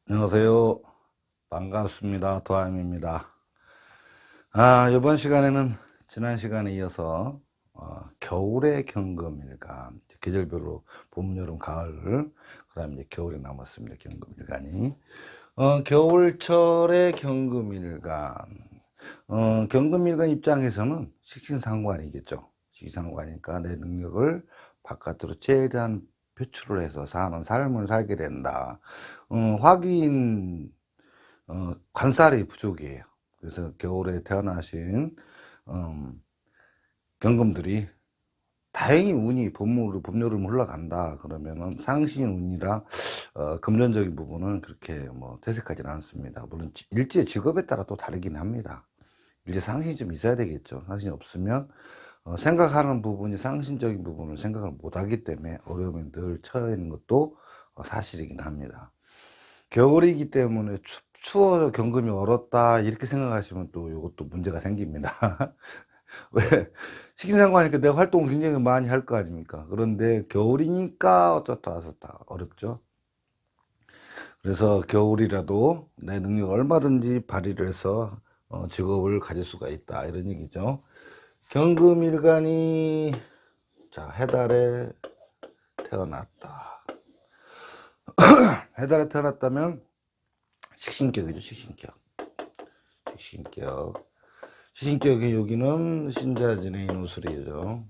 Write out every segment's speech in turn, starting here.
안녕하세요. 반갑습니다. 도하임입니다. 이번 시간에는 지난 시간에 이어서 겨울의 경금일간, 계절별로 봄, 여름, 가을, 그 다음에 이제 겨울에 남았습니다. 경금일간이. 겨울철의 경금일간. 경금일간 입장에서는 식신상관이겠죠. 식신상관이니까 내 능력을 바깥으로 최대한 표출을 해서 사는 삶을 살게 된다. 화기인 관살이 부족이에요. 그래서 겨울에 태어나신 경금들이 다행히 운이 봄, 여름 흘러간다 그러면은 상신 운이라 금전적인 부분은 그렇게 뭐 퇴색하지는 않습니다. 물론 일지의 직업에 따라 또 다르긴 합니다. 일제 상신이 좀 있어야 되겠죠. 상신이 없으면 생각하는 부분이 상신적인 부분을 생각을 못하기 때문에 어려움에 늘 처해 있는 것도 사실이긴 합니다. 겨울이기 때문에 추워서 경금이 얼었다 이렇게 생각하시면 또 이것도 문제가 생깁니다. 왜? 식신상관이니까 내가 활동을 굉장히 많이 할 거 아닙니까? 그런데 겨울이니까 어쩌다 저쩌다 어렵죠. 그래서 겨울이라도 내 능력 얼마든지 발휘를 해서 직업을 가질 수가 있다 이런 얘기죠. 경금일간이 자 해달에 태어났다. 해달에 태어났다면 식신격이죠. 식신격. 식신격. 식신격의 여기는 신자진의 인우술이죠.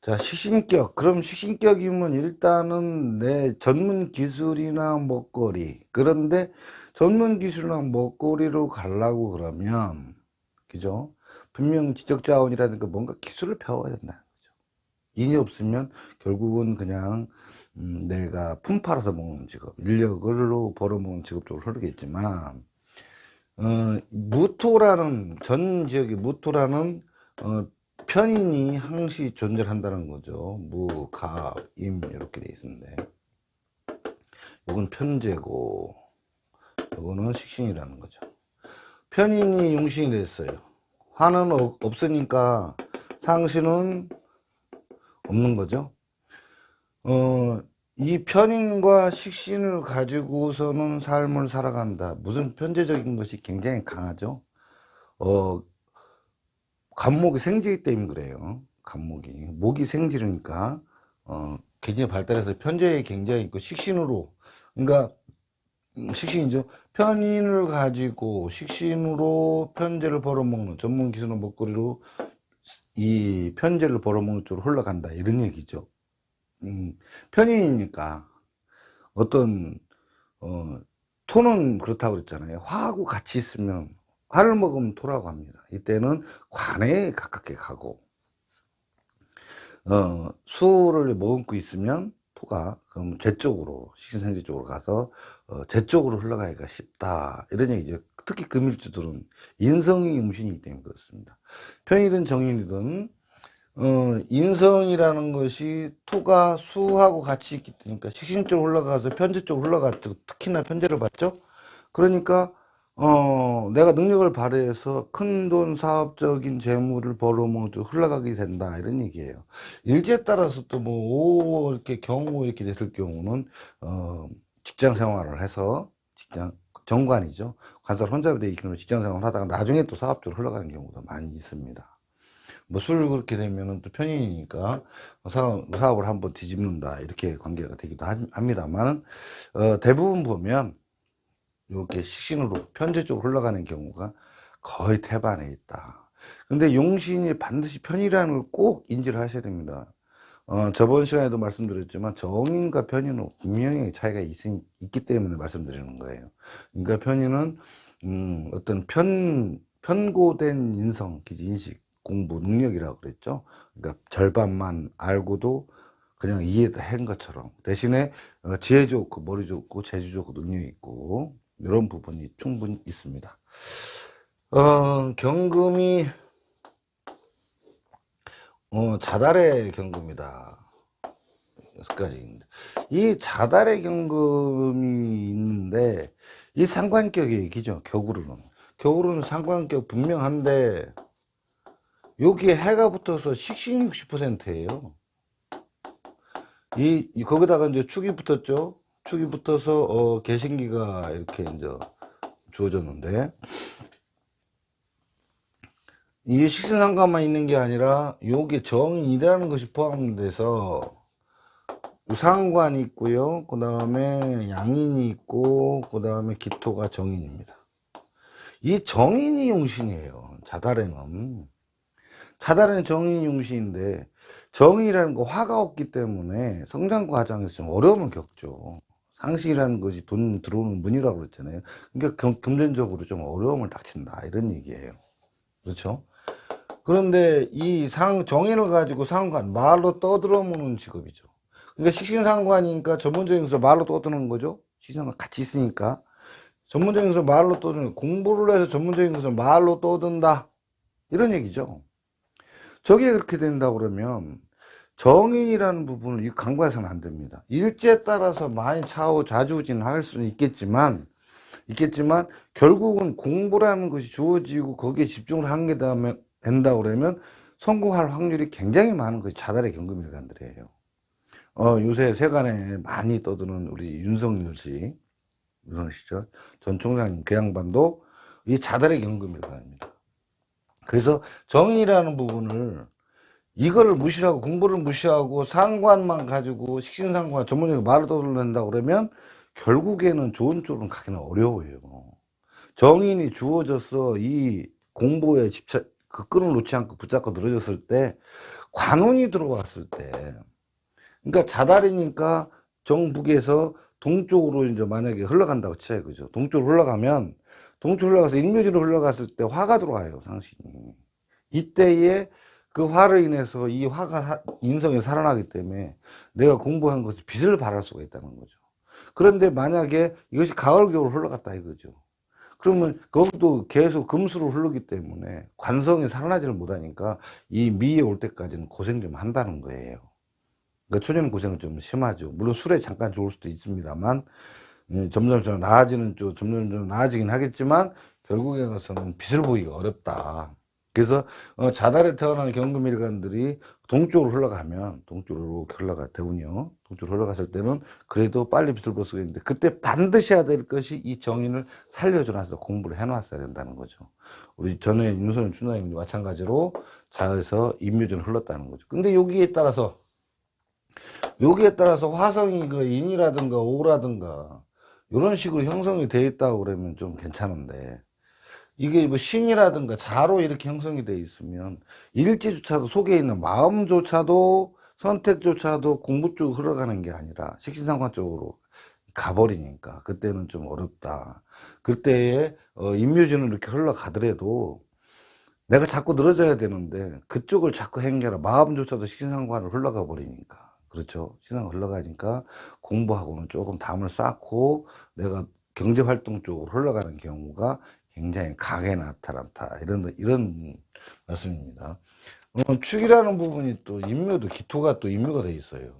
자, 식신격. 그럼 식신격이면 일단은 내 전문 기술이나 먹거리. 그런데 전문 기술이나 먹거리로 가려고 그러면, 그죠? 분명 지적자원이라든가 뭔가 기술을 배워야 된다는 거죠. 인이 없으면 결국은 그냥 내가 품 팔아서 먹는 직업, 인력으로 벌어먹는 직업 쪽으로 흐르겠지만, 무토라는, 전 지역의 무토라는, 편인이 항시 존재한다는 거죠. 무, 가, 임, 이렇게 돼 있는데. 이건 편제고, 이거는 식신이라는 거죠. 편인이 용신이 됐어요. 화는 없으니까 상신은 없는 거죠. 이 편인과 식신을 가지고서는 삶을 살아간다. 무슨 편제적인 것이 굉장히 강하죠. 간목이 생지이기 때문에 그래요. 간목이. 목이 생지르니까, 굉장히 발달해서 편제에 굉장히 있고, 식신으로, 그러니까, 식신이죠. 편인을 가지고 식신으로 편제를 벌어먹는 전문 기술의 먹거리로 이 편제를 벌어먹는 쪽으로 흘러간다. 이런 얘기죠. 편인이니까 어떤, 토는 그렇다고 그랬잖아요. 화하고 같이 있으면 화를 먹으면 토라고 합니다. 이때는 관에 가깝게 가고, 수를 머금고 있으면 토가 그럼 제 쪽으로 식신생지 쪽으로 가서 제 쪽으로 흘러가기가 쉽다 이런 얘기죠. 특히 금일주들은 인성이 용신이기 때문에 그렇습니다. 편이든 정인이든 인성이라는 것이 토가 수하고 같이 있기 때문에 식신 쪽으로 흘러가서 편제 쪽으로 흘러갔죠. 특히나 편제를 받죠. 그러니까 내가 능력을 발휘해서 큰돈 사업적인 재물을 벌어모으 흘러가게 된다 이런 얘기예요. 일지에 따라서 또 뭐 이렇게 경우 이렇게 됐을 경우는 직장 생활을 해서 직장 정관이죠. 관살 혼잡이 돼 있는 직장 생활을 하다가 나중에 또 사업적으로 흘러가는 경우도 많이 있습니다. 뭐 술 그렇게 되면은 또 편인이니까 사업을 한번 뒤집는다 이렇게 관계가 되기도 합니다만 대부분 보면 이렇게 식신으로 편제 쪽으로 흘러가는 경우가 거의 태반에 있다. 근데 용신이 반드시 편이라는 걸 꼭 인지를 하셔야 됩니다. 저번 시간에도 말씀드렸지만 정인과 편인은 분명히 차이가 있기 때문에 말씀드리는 거예요. 그러니까 편인은 어떤 편고된 인성, 인식, 공부, 능력이라고 그랬죠. 그러니까 절반만 알고도 그냥 이해한 것처럼 대신에 지혜 좋고 머리 좋고 재주 좋고 능력 있고 이런 부분이 충분히 있습니다. 경금이 자달의 경금이다. 6가지입니다. 이 자달의 경금이 있는데 이 상관격의 얘기죠. 격으로는 상관격 분명한데 여기에 해가 붙어서 식신이 60%예요. 거기다가 이제 축이 붙었죠. 축이 붙어서, 개신기가 이렇게 이제 주어졌는데, 이 식신상관만 있는 게 아니라, 요게 정인이라는 것이 포함돼서, 상관이 있고요. 그 다음에 양인이 있고, 그 다음에 기토가 정인입니다. 이 정인이 용신이에요. 자달에는. 자달에는 정인이 용신인데, 정인이라는 거 화가 없기 때문에 성장 과정에서 좀 어려움을 겪죠. 상식이라는 것이 돈 들어오는 문이라고 그랬잖아요. 그러니까 금전적으로 좀 어려움을 닥친다. 이런 얘기예요. 그렇죠? 그런데 이 정인을 가지고 상관, 말로 떠들어보는 직업이죠. 그러니까 식신상관이니까 전문적인 것을 말로 떠드는 거죠. 식신상관 같이 있으니까. 전문적인 것을 말로 떠드는, 공부를 해서 전문적인 것을 말로 떠든다. 이런 얘기죠. 저게 그렇게 된다고 그러면 정인이라는 부분을 이 간과해서는 안 됩니다. 일제에 따라서 많이 좌지우지할 수는 있겠지만 결국은 공부라는 것이 주어지고 거기에 집중을 하게 된다고 그러면 성공할 확률이 굉장히 많은 것이 자달의 경금일간들이에요. 요새 세간에 많이 떠드는 우리 윤석열 씨죠. 전 총장님, 그 양반도 이 자달의 경금일간입니다. 그래서 정의라는 부분을 이거를 무시하고 공부를 무시하고 상관만 가지고 식신상관 전문적으로 말을 떠들는다고 그러면 결국에는 좋은 쪽으로 가기는 어려워요. 정인이 주어져서 이 공부에 그 끈을 놓지 않고 붙잡고 늘어졌을 때 관운이 들어왔을 때 그러니까 자달이니까 정북에서 동쪽으로 이제 만약에 흘러간다고 쳐요. 그죠? 동쪽으로 흘러가서 인묘지로 흘러갔을 때 화가 들어와요. 상신이. 이때에 그 화로 인해서 이 화가 인성이 살아나기 때문에 내가 공부한 것이 빛을 발할 수가 있다는 거죠. 그런데 만약에 이것이 가을 겨울 흘러갔다 이거죠. 그러면 거기도 계속 금수로 흐르기 때문에 관성이 살아나지를 못하니까 이 미에 올 때까지는 고생 좀 한다는 거예요. 그러니까 초년 고생은 좀 심하죠. 물론 술에 잠깐 좋을 수도 있습니다만 점점 나아지긴 하겠지만 결국에 가서는 빛을 보기가 어렵다. 그래서 자달에 태어난 경금일간들이 동쪽으로 흘러가면 동쪽으로 흘러가더군요. 동쪽으로 흘러갔을 때는 그래도 빨리 빛을 볼 수가 있는데 그때 반드시 해야 될 것이 이 정인을 살려줘놔서 공부를 해놨어야 된다는 거죠. 우리 전에 윤석열 춘장님도 마찬가지로 자에서 인묘전을 흘렀다는 거죠. 근데 여기에 따라서 화성이 그 인이라든가 오라든가 이런 식으로 형성이 되어 있다고 그러면 좀 괜찮은데 이게 뭐 신이라든가 자로 이렇게 형성이 되어 있으면 일지조차도 속에 있는 마음조차도 선택조차도 공부 쪽으로 흘러가는 게 아니라 식신상관 쪽으로 가버리니까 그때는 좀 어렵다. 그때에 인묘진은 이렇게 흘러가더라도 내가 자꾸 늘어져야 되는데 그쪽을 자꾸 행겨라. 마음조차도 식신상관으로 흘러가 버리니까. 그렇죠. 신앙 흘러가니까 공부하고는 조금 담을 쌓고 내가 경제활동 쪽으로 흘러가는 경우가 굉장히 강하게 나타났다. 이런 말씀입니다. 축이라는 부분이 또 인묘도, 기토가 또 인묘가 돼 있어요.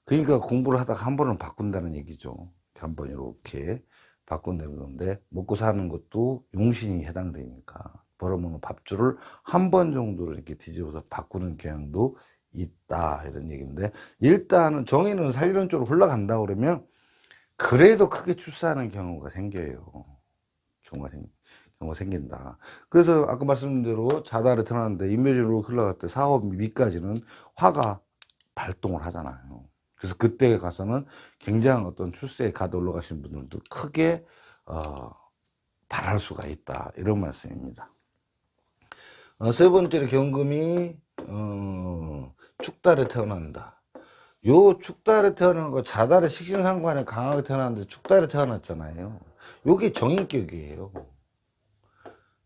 그러니까 공부를 하다가 한 번은 바꾼다는 얘기죠. 한 번 이렇게 바꾼다는 건데, 먹고 사는 것도 용신이 해당되니까, 벌어먹는 밥줄을 한 번 정도로 이렇게 뒤집어서 바꾸는 경향도 있다. 이런 얘기인데, 일단은 정의는 살리는 쪽으로 흘러간다 그러면, 그래도 크게 출세하는 경우가 생겨요. 경우가 생긴다. 그래서 아까 말씀드린 대로 자달에 태어났는데 인묘진으로 흘러갈 때 사업 미까지는 화가 발동을 하잖아요. 그래서 그때 가서는 굉장한 어떤 출세에 가도 올라가신 분들도 크게 바랄 수가 있다. 이런 말씀입니다. 세 번째로 경금이 축달에 태어난다. 요 축달에 태어난 거 자달의 식신상관에 강하게 태어났는데 축달에 태어났잖아요. 요게 정인격이에요.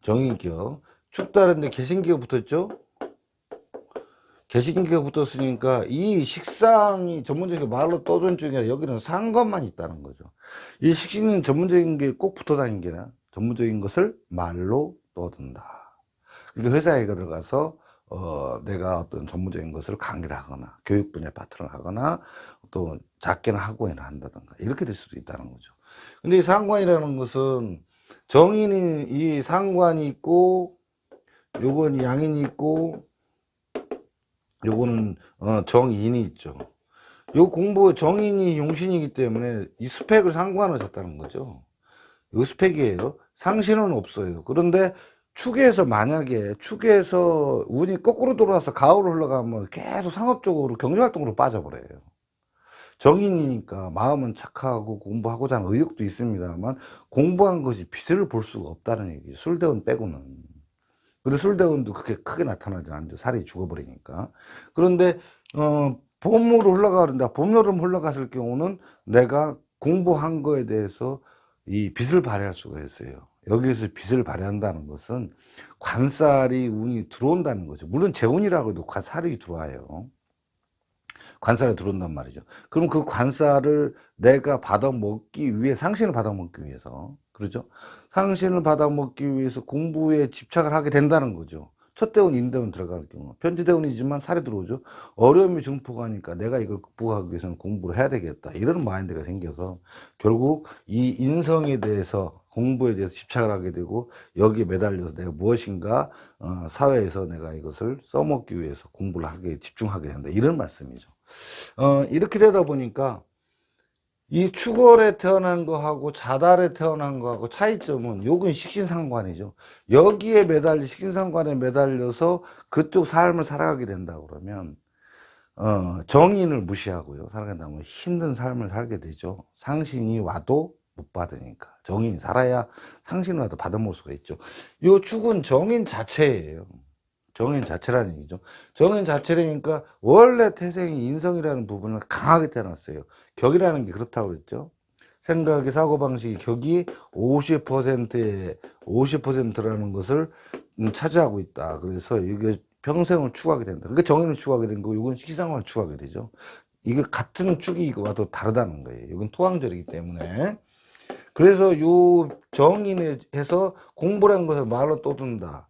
정인격. 축달인데 개신기가 붙었죠? 개신기가 붙었으니까 이 식상이 전문적인 말로 떠도는 쪽이 아니라 여기는 상관만 있다는 거죠. 이 식신은 전문적인 게 꼭 붙어 다니는 게 아니라 전문적인 것을 말로 떠든다. 그러니까 회사에 들어가서 내가 어떤 전문적인 것을 강의를 하거나 교육 분야 파트를 하거나 또 작게는 학원을 한다든가 이렇게 될 수도 있다는 거죠. 근데 이 상관이라는 것은 정인이 이 상관이 있고 요건 양인이 있고 요거는 정인이 있죠. 요 공부 정인이 용신이기 때문에 이 스펙을 상관을 졌다는 거죠. 요 스펙이에요. 상신은 없어요. 그런데 축에서 만약에 축에서 운이 거꾸로 돌아와서 가을로 흘러가면 계속 상업적으로 경제활동으로 빠져버려요. 정인이니까 마음은 착하고 공부하고자 하는 의욕도 있습니다만 공부한 것이 빛을 볼 수가 없다는 얘기죠. 술대운 빼고는. 근데 술대운도 그렇게 크게 나타나지 않죠. 살이 죽어버리니까. 그런데 봄으로 흘러가는데 봄여름 흘러갔을 경우는 내가 공부한 거에 대해서 이 빛을 발휘할 수가 있어요. 여기에서 빛을 발휘한다는 것은 관살이 운이 들어온다는 거죠. 물론 재운이라고 해도 관살이 들어와요. 관살에 들어온단 말이죠. 그럼 그 관살을 내가 받아먹기 위해, 상신을 받아먹기 위해서, 그러죠? 상신을 받아먹기 위해서 공부에 집착을 하게 된다는 거죠. 첫 대운, 인대운 들어갈 경우. 편지대운이지만 살이 들어오죠. 어려움이 증폭하니까 내가 이걸 극복하기 위해서는 공부를 해야 되겠다. 이런 마인드가 생겨서 결국 이 인성에 대해서, 공부에 대해서 집착을 하게 되고 여기에 매달려서 내가 무엇인가 사회에서 내가 이것을 써먹기 위해서 공부를 하게, 집중하게 된다. 이런 말씀이죠. 이렇게 되다 보니까 이 축월에 태어난 거하고 자달에 태어난 거하고 차이점은 요건 식신상관이죠. 여기에 매달려, 식신상관에 매달려서 그쪽 삶을 살아가게 된다 그러면 정인을 무시하고요 살아간다면 힘든 삶을 살게 되죠. 상신이 와도 못 받으니까. 정인이 살아야 상신이 와도 받아먹을 수가 있죠. 요 축은 정인 자체예요. 정인 자체라는 얘기죠. 정인 자체라니까 원래 태생이 인성이라는 부분을 강하게 태어났어요. 격이라는 게 그렇다고 그랬죠. 생각의 사고방식이 격이 50%의 50%라는 것을 차지하고 있다. 그래서 이게 평생을 추구하게 된다. 그러니까 정인을 추구하게 된 거고, 이건 식상을 추구하게 되죠. 이게 같은 축이 와도 다르다는 거예요. 이건 토왕절이기 때문에. 그래서 요 정인에 해서 공부라는 것을 말로 떠든다.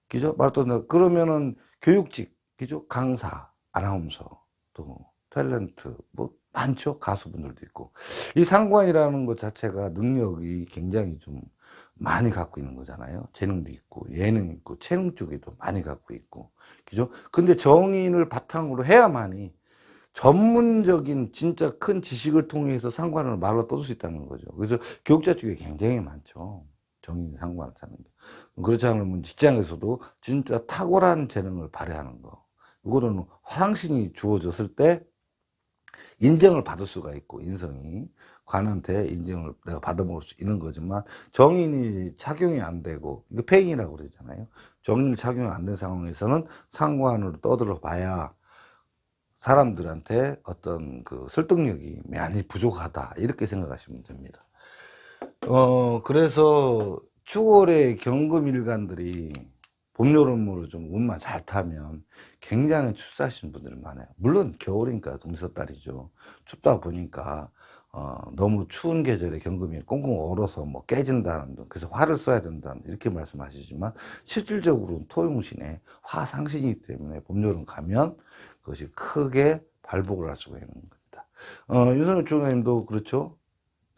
그죠? 말도 그러면은 교육직, 그죠? 강사, 아나운서, 또 탤런트, 뭐 많죠? 가수분들도 있고. 이 상관이라는 것 자체가 능력이 굉장히 좀 많이 갖고 있는 거잖아요. 재능도 있고, 예능 있고, 체능 쪽에도 많이 갖고 있고, 그죠? 근데 정인을 바탕으로 해야만이 전문적인 진짜 큰 지식을 통해서 상관을 말로 떠들 수 있다는 거죠. 그래서 교육자 쪽에 굉장히 많죠. 정인 상관을 찾는 게. 그렇지 않으면 직장에서도 진짜 탁월한 재능을 발휘하는 거. 이거는 상신이 주어졌을 때 인정을 받을 수가 있고, 인성이 관한테 인정을 내가 받아먹을 수 있는 거지만, 정인이 착용이 안 되고, 이거 폐인이라고 그러잖아요. 정인이 착용이 안 된 상황에서는 상관으로 떠들어 봐야 사람들한테 어떤 그 설득력이 많이 부족하다. 이렇게 생각하시면 됩니다. 그래서 추월의 경금일간들이 봄, 여름으로 좀 운만 잘 타면 굉장히 출세하시는 분들이 많아요. 물론 겨울이니까 동서달이죠. 춥다 보니까 너무 추운 계절에 경금이 꽁꽁 얼어서 뭐 깨진다는 등, 그래서 화를 써야 된다는 이렇게 말씀하시지만 실질적으로는 토용신의 화상신이기 때문에 봄, 여름 가면 그것이 크게 발복을 할 수가 있는 겁니다. 윤석열 총장님도 그렇죠.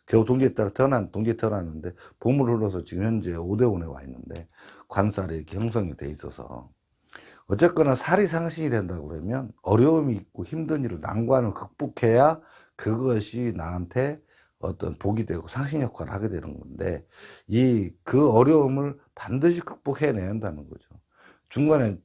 겨우 동지에 따라 동지에 태어났는데 봄을 흘러서 지금 현재 5대5에 와 있는데 관살이 이렇게 형성이 돼 있어서 어쨌거나 살이 상신이 된다고 그러면 어려움이 있고 힘든 일을 난관을 극복해야 그것이 나한테 어떤 복이 되고 상신 역할을 하게 되는 건데 그 어려움을 반드시 극복해내야 한다는 거죠. 중간에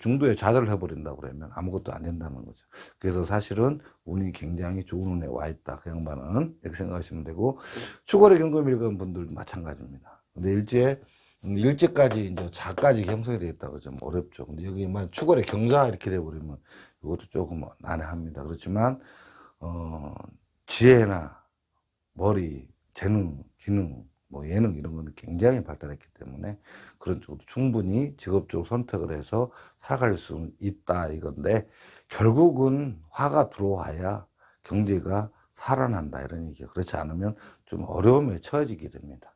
중도에 좌절을 해버린다고 그러면 아무것도 안 된다는 거죠. 그래서 사실은 운이 굉장히 좋은 운에 와 있다. 그 양반은 이렇게 생각하시면 되고, 추월의 경금일간 분들도 마찬가지입니다. 근데 일제까지 이제 자까지 형성이 되겠다고 좀 어렵죠. 근데 여기만 추월의 경자 이렇게 돼버리면 이것도 조금 난해합니다. 그렇지만 지혜나 머리, 재능, 기능, 뭐 예능 이런 거는 굉장히 발달했기 때문에 그런 쪽도 충분히 직업적으로 선택을 해서 살아갈 수 있다 이건데, 결국은 화가 들어와야 경제가 살아난다 이런 얘기예요. 그렇지 않으면 좀 어려움에 처해지게 됩니다.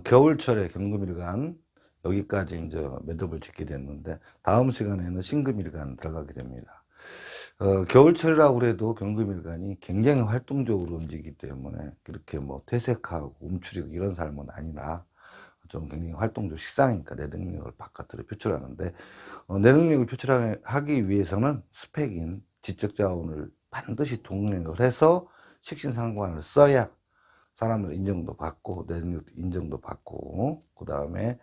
겨울철에 경금일간 여기까지 이제 매듭을 짓게 됐는데, 다음 시간에는 신금일간 들어가게 됩니다. 겨울철이라고 그래도 경금일간이 굉장히 활동적으로 움직이기 때문에 그렇게 뭐 퇴색하고 움츠리고 이런 삶은 아니라 좀 굉장히 활동적, 식상이니까 내 능력을 바깥으로 표출하는데, 내 능력을 표출하기 위해서는 스펙인 지적자원을 반드시 동력을 해서 식신상관을 써야 사람들 인정도 받고 내 능력도 인정도 받고 그 다음에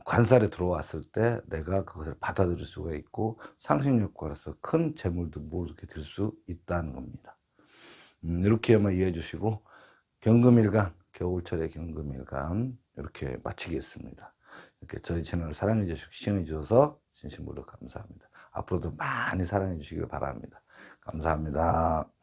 관살에 들어왔을 때 내가 그것을 받아들일 수가 있고 상승효과로서 큰 재물도 모으게 될 수 있다는 겁니다. 이렇게만 이해해 주시고 경금일간, 겨울철의 경금일간 이렇게 마치겠습니다. 이렇게 저희 채널을 사랑해 주시고 시청해 주셔서 진심으로 감사합니다. 앞으로도 많이 사랑해 주시길 바랍니다. 감사합니다.